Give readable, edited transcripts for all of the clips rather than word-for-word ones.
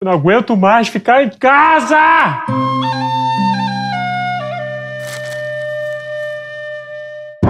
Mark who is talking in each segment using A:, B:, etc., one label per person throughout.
A: Eu não aguento mais ficar em casa!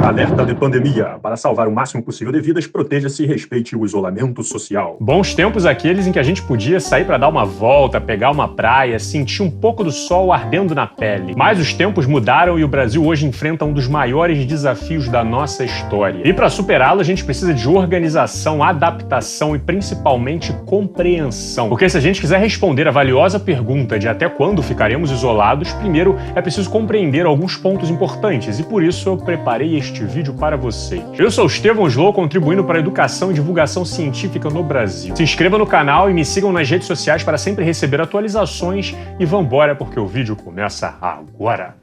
B: Alerta de pandemia. Para salvar o máximo possível de vidas, proteja-se e respeite o isolamento social.
A: Bons tempos aqueles em que a gente podia sair para dar uma volta, pegar uma praia, sentir um pouco do sol ardendo na pele. Mas os tempos mudaram e o Brasil hoje enfrenta um dos maiores desafios da nossa história. E para superá-lo, a gente precisa de organização, adaptação e principalmente compreensão. Porque se a gente quiser responder a valiosa pergunta de até quando ficaremos isolados, primeiro é preciso compreender alguns pontos importantes e por isso eu preparei este vídeo para vocês. Eu sou o Estevão Slow, contribuindo para a educação e divulgação científica no Brasil. Se inscreva no canal e me sigam nas redes sociais para sempre receber atualizações e vambora porque o vídeo começa agora.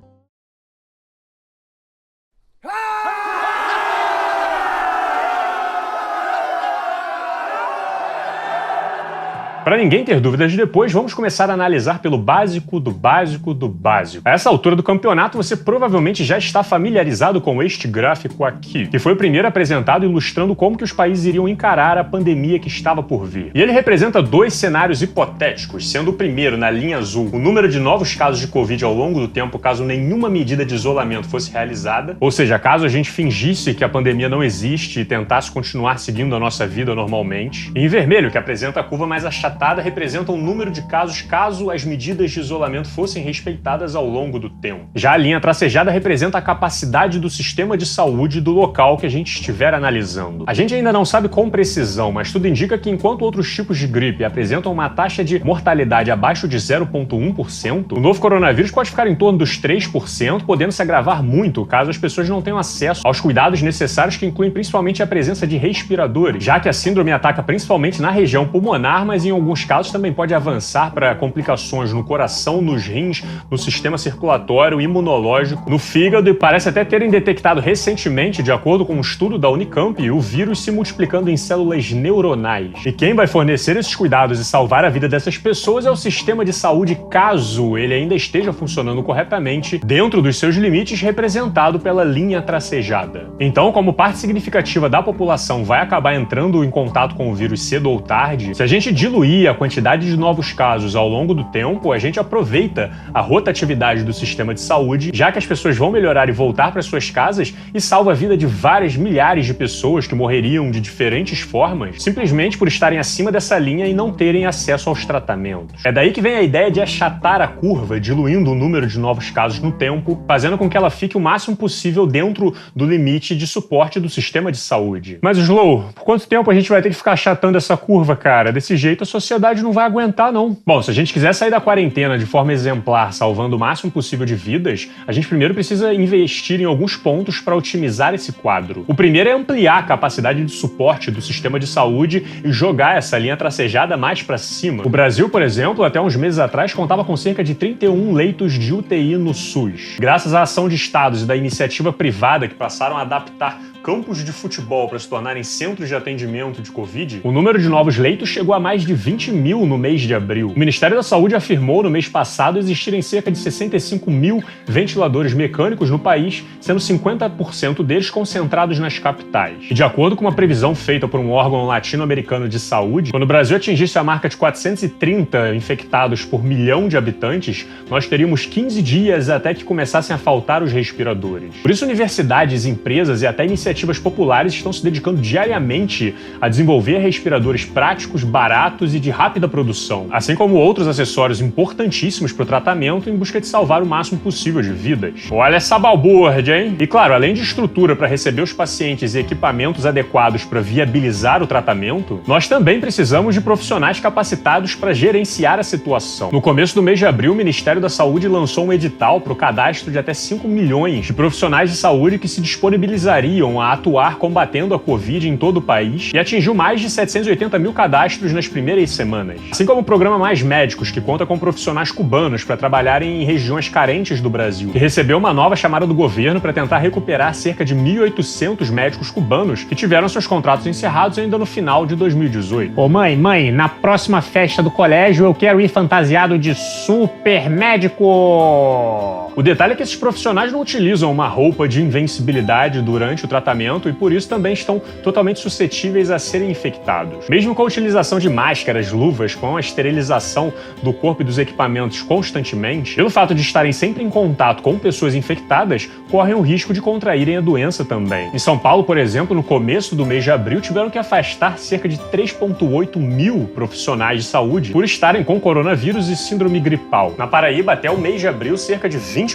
A: Para ninguém ter dúvidas depois, vamos começar a analisar pelo básico do básico do básico. A essa altura do campeonato, você provavelmente já está familiarizado com este gráfico aqui, que foi o primeiro apresentado ilustrando como que os países iriam encarar a pandemia que estava por vir. E ele representa dois cenários hipotéticos, sendo o primeiro, na linha azul, o número de novos casos de Covid ao longo do tempo caso nenhuma medida de isolamento fosse realizada, ou seja, caso a gente fingisse que a pandemia não existe e tentasse continuar seguindo a nossa vida normalmente. E em vermelho, que apresenta a curva mais achatada, representa o número de casos caso as medidas de isolamento fossem respeitadas ao longo do tempo. Já a linha tracejada representa a capacidade do sistema de saúde do local que a gente estiver analisando. A gente ainda não sabe com precisão, mas tudo indica que enquanto outros tipos de gripe apresentam uma taxa de mortalidade abaixo de 0,1%, o novo coronavírus pode ficar em torno dos 3%, podendo se agravar muito caso as pessoas não tenham acesso aos cuidados necessários, que incluem principalmente a presença de respiradores, já que a síndrome ataca principalmente na região pulmonar, mas em alguns casos também pode avançar para complicações no coração, nos rins, no sistema circulatório, imunológico, no fígado, e parece até terem detectado recentemente, de acordo com um estudo da Unicamp, o vírus se multiplicando em células neuronais. E quem vai fornecer esses cuidados e salvar a vida dessas pessoas é o sistema de saúde, caso ele ainda esteja funcionando corretamente dentro dos seus limites, representado pela linha tracejada. Então, como parte significativa da população vai acabar entrando em contato com o vírus cedo ou tarde, se a gente diluir a quantidade de novos casos ao longo do tempo, a gente aproveita a rotatividade do sistema de saúde, já que as pessoas vão melhorar e voltar para suas casas, e salva a vida de várias milhares de pessoas que morreriam de diferentes formas, simplesmente por estarem acima dessa linha e não terem acesso aos tratamentos. É daí que vem a ideia de achatar a curva, diluindo o número de novos casos no tempo, fazendo com que ela fique o máximo possível dentro do limite de suporte do sistema de saúde. Mas, Slow, por quanto tempo a gente vai ter que ficar achatando essa curva, cara? Desse jeito a sociedade não vai aguentar, não. Bom, se a gente quiser sair da quarentena de forma exemplar, salvando o máximo possível de vidas, a gente primeiro precisa investir em alguns pontos para otimizar esse quadro. O primeiro é ampliar a capacidade de suporte do sistema de saúde e jogar essa linha tracejada mais para cima. O Brasil, por exemplo, até uns meses atrás, contava com cerca de 31 leitos de UTI no SUS. Graças à ação de estados e da iniciativa privada que passaram a adaptar campos de futebol para se tornarem centros de atendimento de Covid, o número de novos leitos chegou a mais de 20 mil no mês de abril. O Ministério da Saúde afirmou no mês passado existirem cerca de 65 mil ventiladores mecânicos no país, sendo 50% deles concentrados nas capitais. E de acordo com uma previsão feita por um órgão latino-americano de saúde, quando o Brasil atingisse a marca de 430 infectados por milhão de habitantes, nós teríamos 15 dias até que começassem a faltar os respiradores. Por isso, universidades, empresas e até iniciativas populares estão se dedicando diariamente a desenvolver respiradores práticos, baratos e de rápida produção, assim como outros acessórios importantíssimos para o tratamento, em busca de salvar o máximo possível de vidas. Olha essa balbúrdia, hein? E claro, além de estrutura para receber os pacientes e equipamentos adequados para viabilizar o tratamento, nós também precisamos de profissionais capacitados para gerenciar a situação. No começo do mês de abril, o Ministério da Saúde lançou um edital para o cadastro de até 5 milhões de profissionais de saúde que se disponibilizariam a atuar combatendo a Covid em todo o país, e atingiu mais de 780 mil cadastros nas primeiras semanas. Assim como o programa Mais Médicos, que conta com profissionais cubanos para trabalharem em regiões carentes do Brasil, que recebeu uma nova chamada do governo para tentar recuperar cerca de 1.800 médicos cubanos que tiveram seus contratos encerrados ainda no final de 2018.
C: Ô mãe, na próxima festa do colégio eu quero ir fantasiado de super médico!
A: O detalhe é que esses profissionais não utilizam uma roupa de invencibilidade durante o tratamento e por isso também estão totalmente suscetíveis a serem infectados. Mesmo com a utilização de máscaras, luvas, com a esterilização do corpo e dos equipamentos constantemente, pelo fato de estarem sempre em contato com pessoas infectadas, correm o risco de contraírem a doença também. Em São Paulo, por exemplo, no começo do mês de abril, tiveram que afastar cerca de 3,8 mil profissionais de saúde por estarem com coronavírus e síndrome gripal. Na Paraíba, até o mês de abril, cerca de 20%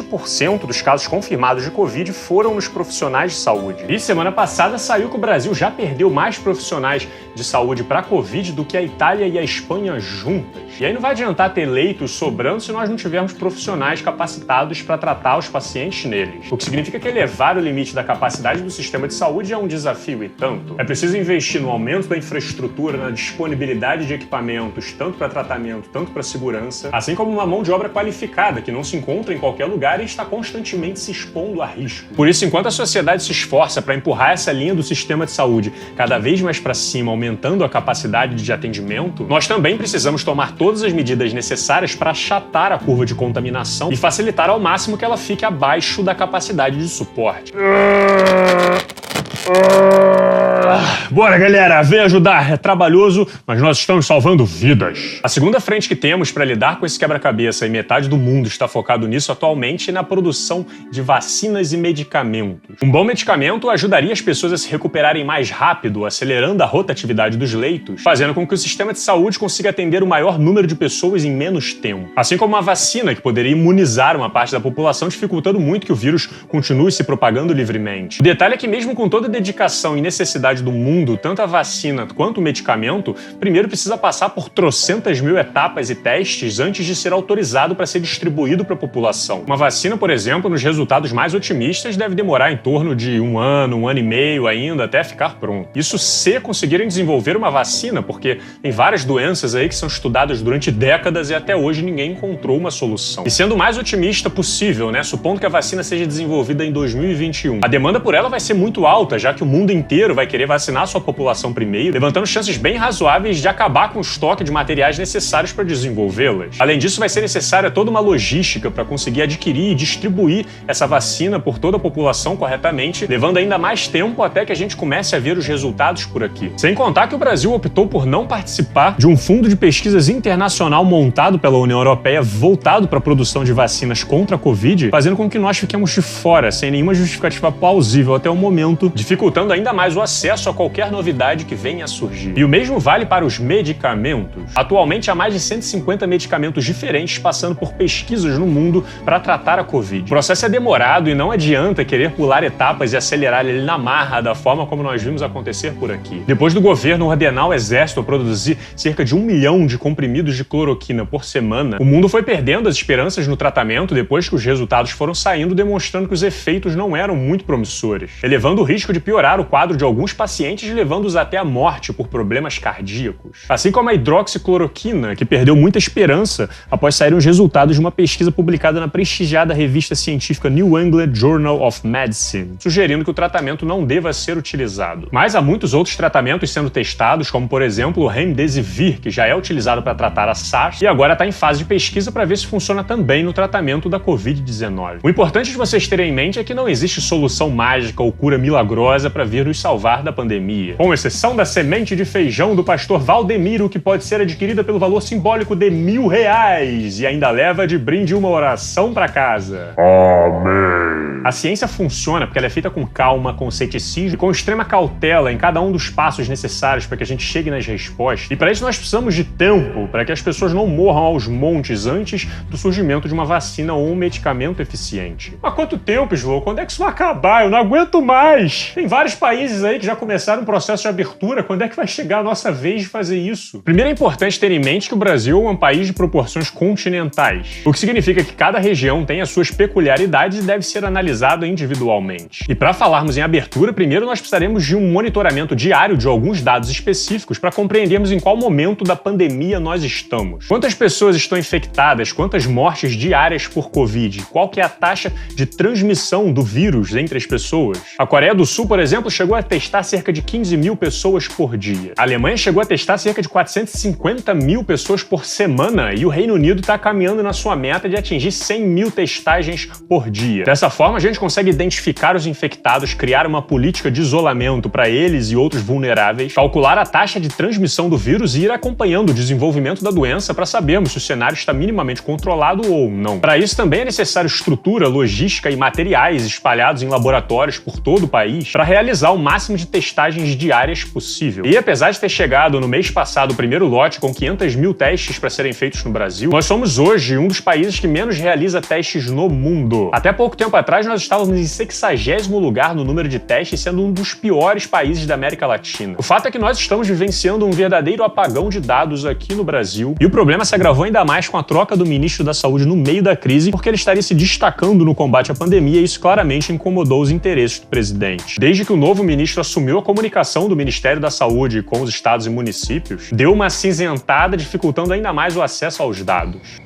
A: dos casos confirmados de Covid foram nos profissionais de saúde. E semana passada saiu que o Brasil já perdeu mais profissionais de saúde para Covid do que a Itália e a Espanha juntas. E aí não vai adiantar ter leitos sobrando se nós não tivermos profissionais capacitados para tratar os pacientes neles. O que significa que elevar o limite da capacidade do sistema de saúde é um desafio e tanto. É preciso investir no aumento da infraestrutura, na disponibilidade de equipamentos, tanto para tratamento, tanto para segurança, assim como uma mão de obra qualificada que não se encontra em qualquer lugar e está constantemente se expondo a risco. Por isso, enquanto a sociedade se esforça para empurrar essa linha do sistema de saúde cada vez mais para cima, aumentando a capacidade de atendimento, nós também precisamos tomar todas as medidas necessárias para achatar a curva de contaminação e facilitar ao máximo que ela fique abaixo da capacidade de suporte. Bora, galera, vem ajudar. É trabalhoso, mas nós estamos salvando vidas. A segunda frente que temos para lidar com esse quebra-cabeça, e metade do mundo está focado nisso atualmente, é na produção de vacinas e medicamentos. Um bom medicamento ajudaria as pessoas a se recuperarem mais rápido, acelerando a rotatividade dos leitos, fazendo com que o sistema de saúde consiga atender o maior número de pessoas em menos tempo. Assim como uma vacina que poderia imunizar uma parte da população, dificultando muito que o vírus continue se propagando livremente. O detalhe é que mesmo com toda a dedicação e necessidade do mundo, tanto a vacina quanto o medicamento, primeiro precisa passar por trocentas mil etapas e testes antes de ser autorizado para ser distribuído para a população. Uma vacina, por exemplo, nos resultados mais otimistas, deve demorar em torno de um ano e meio ainda até ficar pronto. Isso se conseguirem desenvolver uma vacina, porque tem várias doenças aí que são estudadas durante décadas e até hoje ninguém encontrou uma solução. E sendo o mais otimista possível, supondo que a vacina seja desenvolvida em 2021, a demanda por ela vai ser muito alta, já que o mundo inteiro vai querer vacinar sua população primeiro, levantando chances bem razoáveis de acabar com o estoque de materiais necessários para desenvolvê-las. Além disso, vai ser necessária toda uma logística para conseguir adquirir e distribuir essa vacina por toda a população corretamente, levando ainda mais tempo até que a gente comece a ver os resultados por aqui. Sem contar que o Brasil optou por não participar de um fundo de pesquisas internacional montado pela União Europeia voltado para a produção de vacinas contra a Covid, fazendo com que nós fiquemos de fora, sem nenhuma justificativa plausível até o momento, dificultando ainda mais o acesso a qualquer novidade que venha a surgir. E o mesmo vale para os medicamentos. Atualmente há mais de 150 medicamentos diferentes passando por pesquisas no mundo para tratar a Covid. O processo é demorado e não adianta querer pular etapas e acelerar ele na marra da forma como nós vimos acontecer por aqui. Depois do governo ordenar o exército a produzir cerca de 1 milhão de comprimidos de cloroquina por semana, o mundo foi perdendo as esperanças no tratamento depois que os resultados foram saindo, demonstrando que os efeitos não eram muito promissores, elevando o risco de piorar o quadro de alguns pacientes, levando-os até a morte por problemas cardíacos. Assim como a hidroxicloroquina, que perdeu muita esperança após saírem os resultados de uma pesquisa publicada na prestigiada revista científica New England Journal of Medicine, sugerindo que o tratamento não deva ser utilizado. Mas há muitos outros tratamentos sendo testados, como por exemplo o Remdesivir, que já é utilizado para tratar a SARS e agora está em fase de pesquisa para ver se funciona também no tratamento da Covid-19. O importante de vocês terem em mente é que não existe solução mágica ou cura milagrosa para vir nos salvar da pandemia. Com exceção da semente de feijão do pastor Valdemiro, que pode ser adquirida pelo valor simbólico de R$1.000 e ainda leva de brinde uma oração para casa.
B: Amém.
A: A ciência funciona porque ela é feita com calma, com ceticismo e com extrema cautela em cada um dos passos necessários para que a gente chegue nas respostas. E para isso nós precisamos de tempo, para que as pessoas não morram aos montes antes do surgimento de uma vacina ou um medicamento eficiente. Mas quanto tempo, Slow? Quando é que isso vai acabar? Eu não aguento mais! Tem vários países aí que já começaram um processo de abertura. Quando é que vai chegar a nossa vez de fazer isso? Primeiro é importante ter em mente que o Brasil é um país de proporções continentais, o que significa que cada região tem as suas peculiaridades e deve ser analisado individualmente. E para falarmos em abertura, primeiro nós precisaremos de um monitoramento diário de alguns dados específicos para compreendermos em qual momento da pandemia nós estamos. Quantas pessoas estão infectadas, quantas mortes diárias por Covid, qual que é a taxa de transmissão do vírus entre as pessoas. A Coreia do Sul, por exemplo, chegou a testar cerca de 15 mil pessoas por dia. A Alemanha chegou a testar cerca de 450 mil pessoas por semana e o Reino Unido está caminhando na sua meta de atingir 100 mil testagens por dia. Dessa forma, a gente consegue identificar os infectados, criar uma política de isolamento para eles e outros vulneráveis, calcular a taxa de transmissão do vírus e ir acompanhando o desenvolvimento da doença para sabermos se o cenário está minimamente controlado ou não. Para isso também é necessário estrutura, logística e materiais espalhados em laboratórios por todo o país para realizar o máximo de testagens diárias possível. E apesar de ter chegado no mês passado o primeiro lote com 500 mil testes para serem feitos no Brasil, nós somos hoje um dos países que menos realiza testes no mundo. Até pouco tempo atrás nós estávamos em 60º lugar no número de testes, sendo um dos piores países da América Latina. O fato é que nós estamos vivenciando um verdadeiro apagão de dados aqui no Brasil, e o problema se agravou ainda mais com a troca do ministro da Saúde no meio da crise, porque ele estaria se destacando no combate à pandemia e isso claramente incomodou os interesses do presidente. Desde que o novo ministro assumiu a comunicação do Ministério da Saúde com os estados e municípios, deu uma acinzentada, dificultando ainda mais o acesso aos dados.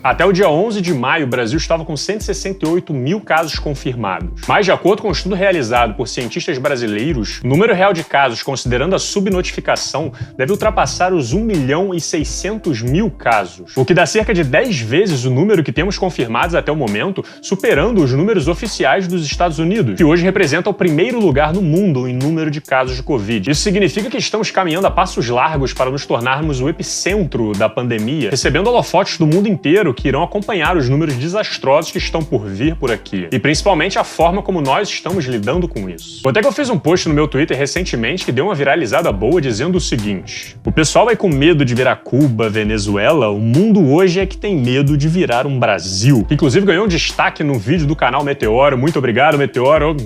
A: Até o dia 11 de maio, o Brasil estava com 168 mil casos confirmados. Mas, de acordo com um estudo realizado por cientistas brasileiros, o número real de casos, considerando a subnotificação, deve ultrapassar os 1.600.000 casos, o que dá cerca de 10 vezes o número que temos confirmados até o momento, superando os números oficiais dos Estados Unidos, que hoje representa o primeiro lugar no mundo em número de casos de Covid. Isso significa que estamos caminhando a passos largos para nos tornarmos o epicentro da pandemia, recebendo holofotes do mundo inteiro que irão acompanhar os números desastrosos que estão por vir por aqui. E principalmente a forma como nós estamos lidando com isso. Até que eu fiz um post no meu Twitter recentemente que deu uma viralizada boa dizendo o seguinte: o pessoal vai com medo de virar Cuba, Venezuela, o mundo hoje é que tem medo de virar um Brasil. Que inclusive ganhou um destaque no vídeo do canal Meteoro. Muito obrigado, Meteoro.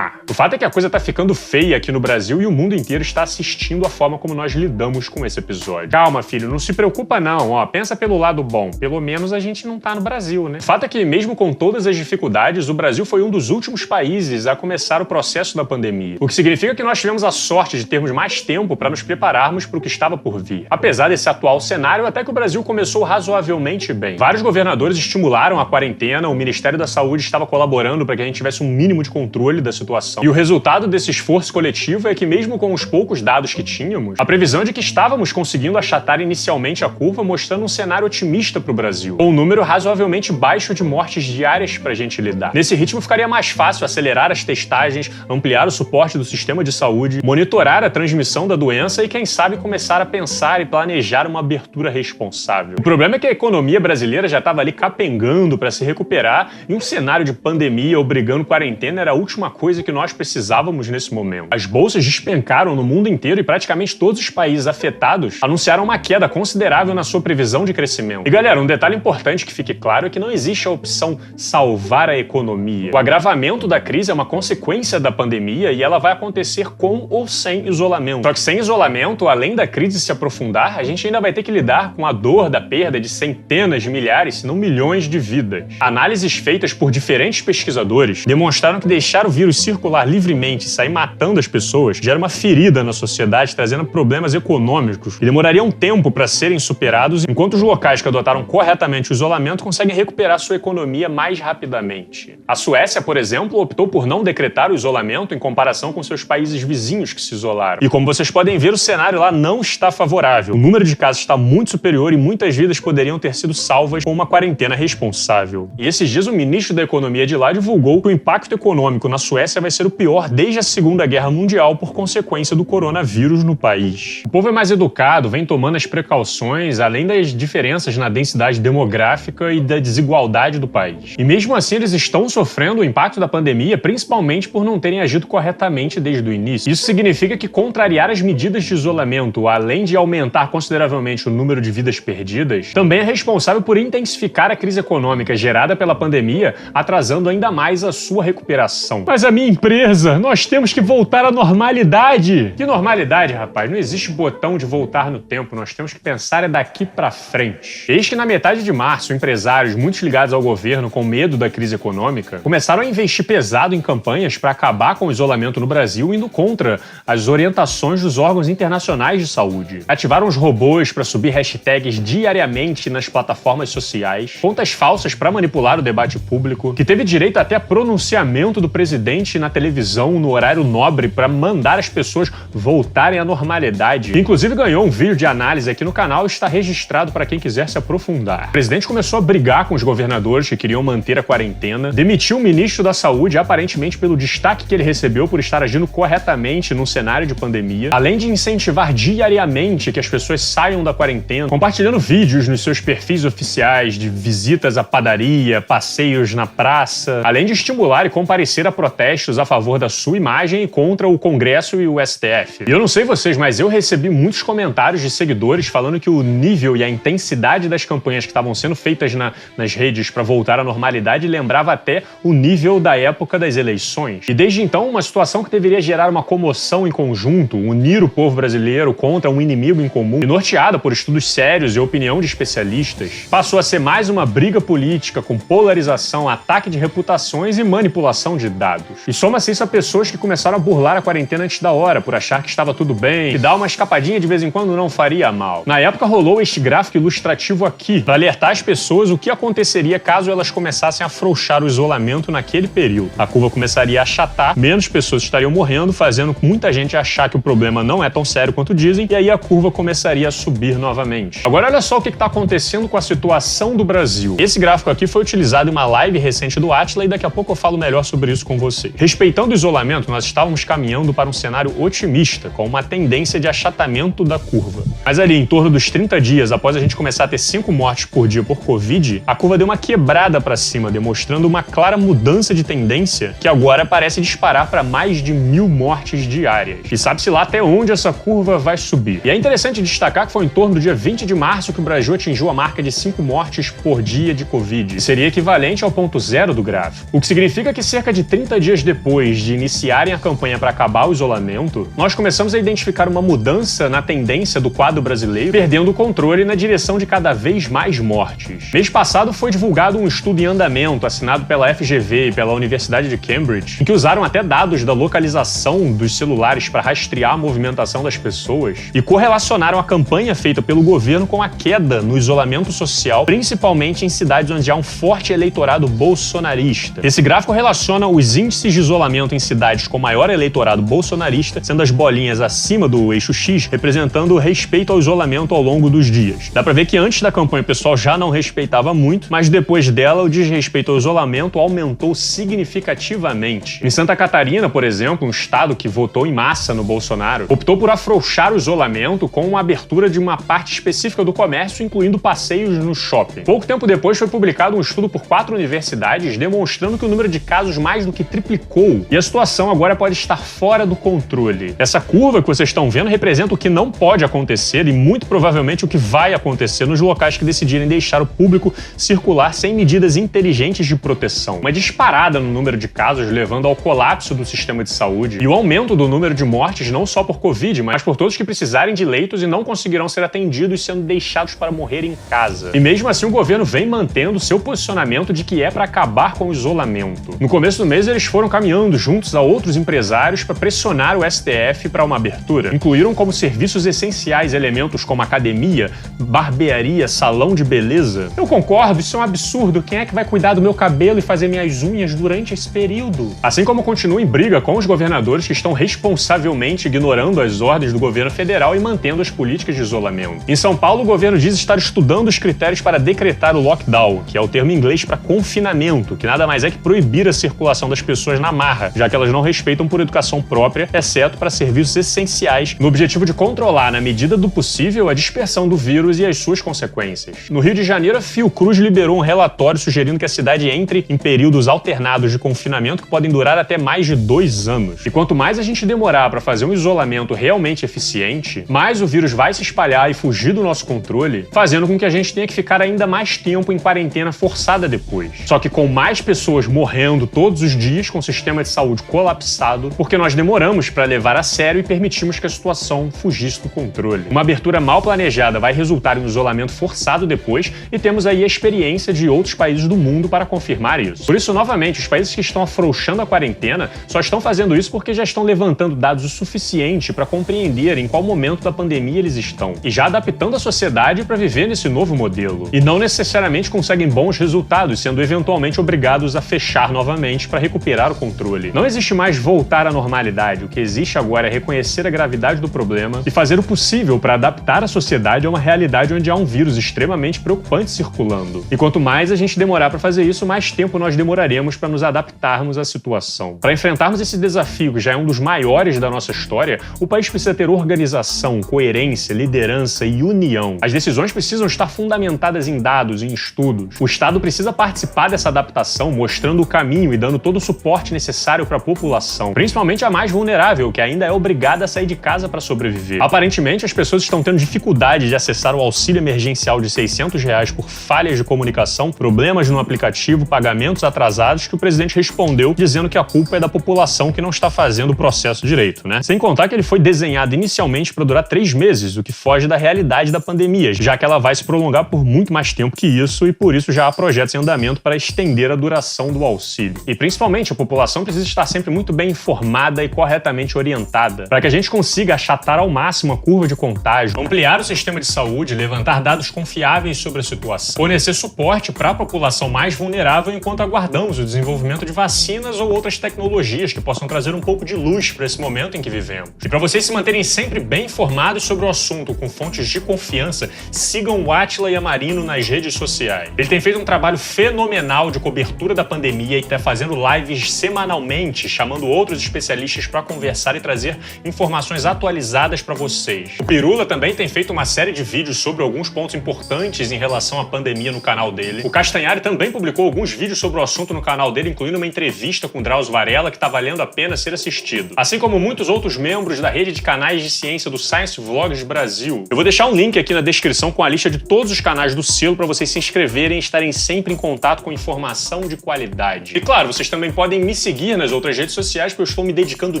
A: O fato é que a coisa tá ficando feia aqui no Brasil e o mundo inteiro está assistindo a forma como nós lidamos com esse episódio. Calma, filho, não se preocupa não, ó. Pensa pelo lado bom. Pelo menos a gente não tá no Brasil, né? O fato é que, mesmo com todas as dificuldades, o Brasil foi um dos últimos países a começar o processo da pandemia. O que significa que nós tivemos a sorte de termos mais tempo para nos prepararmos para o que estava por vir. Apesar desse atual cenário, até que o Brasil começou razoavelmente bem. Vários governadores estimularam a quarentena, o Ministério da Saúde estava colaborando para que a gente tivesse um mínimo de controle da situação. E o resultado desse esforço coletivo é que, mesmo com os poucos dados que tínhamos, a previsão de que estávamos conseguindo achatar inicialmente a curva, mostrando um cenário otimista para o Brasil, com um número razoavelmente baixo de mortes diárias para a gente lidar. Nesse ritmo ficaria mais fácil acelerar as testagens, ampliar o suporte do sistema de saúde, monitorar a transmissão da doença e, quem sabe, começar a pensar e planejar uma abertura responsável. O problema é que a economia brasileira já estava ali capengando para se recuperar e um cenário de pandemia obrigando quarentena era a última coisa que nós precisávamos nesse momento. As bolsas despencaram no mundo inteiro e praticamente todos os países afetados anunciaram uma queda considerável na sua previsão de crescimento. E galera, um detalhe importante que fique claro é que não existe a opção salvar a economia. O agravamento da crise é uma consequência da pandemia e ela vai acontecer com ou sem isolamento. Só que sem isolamento, além da crise se aprofundar, a gente ainda vai ter que lidar com a dor da perda de centenas de milhares, se não milhões de vidas. Análises feitas por diferentes pesquisadores demonstraram que deixar o vírus circular livremente e sair matando as pessoas gera uma ferida na sociedade, trazendo problemas econômicos que demorariam um tempo para serem superados, enquanto os locais que adotaram corretamente o isolamento conseguem recuperar sua economia mais rapidamente. A Suécia, por exemplo, optou por não decretar o isolamento em comparação com seus países vizinhos que se isolaram. E como vocês podem ver, o cenário lá não está favorável. O número de casos está muito superior e muitas vidas poderiam ter sido salvas com uma quarentena responsável. E esses dias o ministro da Economia de lá divulgou que o impacto econômico na Suécia vai ser o pior desde a Segunda Guerra Mundial por consequência do coronavírus no país. O povo é mais educado, vem tomando as precauções, além das diferenças na densidade demográfica e da desigualdade do país. E mesmo assim eles estão sofrendo o impacto da pandemia, principalmente por não terem agido corretamente desde o início. Isso significa que contrariar as medidas de isolamento, além de aumentar consideravelmente o número de vidas perdidas, também é responsável por intensificar a crise econômica gerada pela pandemia, atrasando ainda mais a sua recuperação. Mas a minha empresa, nós temos que voltar à normalidade! Que normalidade, rapaz? Não existe botão de voltar no tempo, nós temos que pensar daqui pra frente. Eis que na metade de março, março, empresários, muitos ligados ao governo com medo da crise econômica, começaram a investir pesado em campanhas para acabar com o isolamento no Brasil, indo contra as orientações dos órgãos internacionais de saúde. Ativaram os robôs para subir hashtags diariamente nas plataformas sociais, contas falsas para manipular o debate público, que teve direito até a pronunciamento do presidente na televisão no horário nobre para mandar as pessoas voltarem à normalidade. Inclusive ganhou um vídeo de análise aqui no canal e está registrado para quem quiser se aprofundar. O presidente começou a brigar com os governadores que queriam manter a quarentena, demitiu o ministro da Saúde aparentemente pelo destaque que ele recebeu por estar agindo corretamente num cenário de pandemia, além de incentivar diariamente que as pessoas saiam da quarentena, compartilhando vídeos nos seus perfis oficiais de visitas à padaria, passeios na praça, além de estimular e comparecer a protestos a favor da sua imagem e contra o Congresso e o STF. E eu não sei vocês, mas eu recebi muitos comentários de seguidores falando que o nível e a intensidade das campanhas que estavam sendo feitas nas redes para voltar à normalidade lembrava até o nível da época das eleições. E desde então, uma situação que deveria gerar uma comoção em conjunto, unir o povo brasileiro contra um inimigo em comum, e norteada por estudos sérios e opinião de especialistas, passou a ser mais uma briga política com polarização, ataque de reputações e manipulação de dados. E soma-se isso a pessoas que começaram a burlar a quarentena antes da hora, por achar que estava tudo bem, que dar uma escapadinha de vez em quando não faria mal. Na época rolou este gráfico ilustrativo aqui, para alertar as pessoas o que aconteceria caso elas começassem a afrouxar o isolamento naquele período. A curva começaria a achatar, menos pessoas estariam morrendo, fazendo muita gente achar que o problema não é tão sério quanto dizem, e aí a curva começaria a subir novamente. Agora olha só o que está acontecendo com a situação do Brasil. Esse gráfico aqui foi utilizado em uma live recente do Átila e daqui a pouco eu falo melhor sobre isso com vocês. Respeitando o isolamento, nós estávamos caminhando para um cenário otimista, com uma tendência de achatamento da curva. Mas ali, em torno dos 30 dias após a gente começar a ter 5 mortes por dia por Covid, a curva deu uma quebrada para cima, demonstrando uma clara mudança de tendência que agora parece disparar para mais de 1000 mortes diárias. E sabe-se lá até onde essa curva vai subir. E é interessante destacar que foi em torno do dia 20 de março que o Brasil atingiu a marca de 5 mortes por dia de Covid, que seria equivalente ao ponto zero do gráfico. O que significa que cerca de 30 dias depois de iniciarem a campanha para acabar o isolamento, nós começamos a identificar uma mudança na tendência do quadro brasileiro, perdendo o controle na direção de cada vez mais mortes. Mês passado foi divulgado um estudo em andamento assinado pela FGV e pela Universidade de Cambridge, em que usaram até dados da localização dos celulares para rastrear a movimentação das pessoas e correlacionaram a campanha feita pelo governo com a queda no isolamento social, principalmente em cidades onde há um forte eleitorado bolsonarista. Esse gráfico relaciona os índices de isolamento em cidades com maior eleitorado bolsonarista, sendo as bolinhas acima do eixo X representando o respeito ao isolamento ao longo dos dias. Dá pra ver que antes da campanha o pessoal já não respeitava muito, mas depois dela o desrespeito ao isolamento aumentou significativamente. Em Santa Catarina, por exemplo, um estado que votou em massa no Bolsonaro, optou por afrouxar o isolamento com a abertura de uma parte específica do comércio, incluindo passeios no shopping. Pouco tempo depois foi publicado um estudo por 4 universidades demonstrando que o número de casos mais do que triplicou e a situação agora pode estar fora do controle. Essa curva que vocês estão vendo representa o que não pode acontecer e muito provavelmente o que vai acontecer nos locais que decidirem deixar o público circular sem medidas inteligentes de proteção. Uma disparada no número de casos levando ao colapso do sistema de saúde e o aumento do número de mortes não só por Covid, mas por todos que precisarem de leitos e não conseguirão ser atendidos sendo deixados para morrer em casa. E mesmo assim o governo vem mantendo seu posicionamento de que é para acabar com o isolamento. No começo do mês eles foram caminhando juntos a outros empresários para pressionar o STF para uma abertura. Incluíram como serviços essenciais elementos como academia, barbearia, salão de beleza. Eu concordo, isso é um absurdo. Quem é que vai cuidar do meu cabelo e fazer minhas unhas durante esse período? Assim como continua em briga com os governadores que estão responsavelmente ignorando as ordens do governo federal e mantendo as políticas de isolamento. Em São Paulo, o governo diz estar estudando os critérios para decretar o lockdown, que é o termo em inglês para confinamento, que nada mais é que proibir a circulação das pessoas na marra, já que elas não respeitam por educação própria, exceto para serviços essenciais, no objetivo de controlar, na medida do possível, a dispersão do vírus e as suas consequências. No Rio de Janeiro, a Fiocruz liberou um relatório sugerindo que a cidade entre em períodos alternados de confinamento que podem durar até mais de 2 anos. E quanto mais a gente demorar para fazer um isolamento realmente eficiente, mais o vírus vai se espalhar e fugir do nosso controle, fazendo com que a gente tenha que ficar ainda mais tempo em quarentena forçada depois. Só que com mais pessoas morrendo todos os dias, com o sistema de saúde colapsado, porque nós demoramos para levar a sério e permitimos que a situação fugisse do controle. Uma Uma abertura mal planejada vai resultar em um isolamento forçado depois, e temos aí a experiência de outros países do mundo para confirmar isso. Por isso, novamente, os países que estão afrouxando a quarentena só estão fazendo isso porque já estão levantando dados o suficiente para compreender em qual momento da pandemia eles estão, e já adaptando a sociedade para viver nesse novo modelo. E não necessariamente conseguem bons resultados, sendo eventualmente obrigados a fechar novamente para recuperar o controle. Não existe mais voltar à normalidade, o que existe agora é reconhecer a gravidade do problema e fazer o possível para adaptar a sociedade a uma realidade onde há um vírus extremamente preocupante circulando. E quanto mais a gente demorar para fazer isso, mais tempo nós demoraremos para nos adaptarmos à situação. Para enfrentarmos esse desafio, que já é um dos maiores da nossa história, o país precisa ter organização, coerência, liderança e união. As decisões precisam estar fundamentadas em dados, em estudos. O Estado precisa participar dessa adaptação, mostrando o caminho e dando todo o suporte necessário para a população, principalmente a mais vulnerável, que ainda é obrigada a sair de casa para sobreviver. Aparentemente, as pessoas estão tendo dificuldade de acessar o auxílio emergencial de R$600 por falhas de comunicação, problemas no aplicativo, pagamentos atrasados, que o presidente respondeu dizendo que a culpa é da população que não está fazendo o processo direito, né? Sem contar que ele foi desenhado inicialmente para durar 3 meses, o que foge da realidade da pandemia, já que ela vai se prolongar por muito mais tempo que isso, e por isso já há projetos em andamento para estender a duração do auxílio. E principalmente, a população precisa estar sempre muito bem informada e corretamente orientada, para que a gente consiga achatar ao máximo a curva de contágio, ampliar o sistema de saúde, levantar dados confiáveis sobre a situação, fornecer suporte para a população mais vulnerável enquanto aguardamos o desenvolvimento de vacinas ou outras tecnologias que possam trazer um pouco de luz para esse momento em que vivemos. E para vocês se manterem sempre bem informados sobre o assunto, com fontes de confiança, sigam o Átila Yamarino nas redes sociais. Ele tem feito um trabalho fenomenal de cobertura da pandemia e está fazendo lives semanalmente, chamando outros especialistas para conversar e trazer informações atualizadas para vocês. O Pirula também tem feito uma série de vídeos sobre alguns pontos importantes em relação à pandemia no canal dele. O Castanhari também publicou alguns vídeos sobre o assunto no canal dele, incluindo uma entrevista com Drauzio Varela que está valendo a pena ser assistido. Assim como muitos outros membros da rede de canais de ciência do Science Vlogs Brasil. Eu vou deixar um link aqui na descrição com a lista de todos os canais do selo para vocês se inscreverem e estarem sempre em contato com informação de qualidade. E claro, vocês também podem me seguir nas outras redes sociais, porque eu estou me dedicando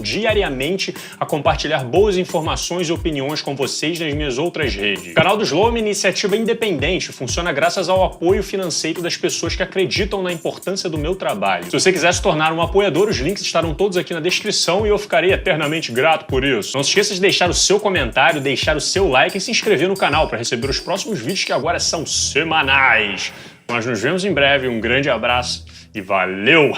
A: diariamente a compartilhar boas informações e opiniões com vocês nas minhas outras redes. O canal do Slow é uma iniciativa independente, funciona graças ao apoio financeiro das pessoas que acreditam na importância do meu trabalho. Se você quiser se tornar um apoiador, os links estarão todos aqui na descrição e eu ficarei eternamente grato por isso. Não se esqueça de deixar o seu comentário, deixar o seu like e se inscrever no canal para receber os próximos vídeos que agora são semanais. Nós nos vemos em breve, um grande abraço e valeu!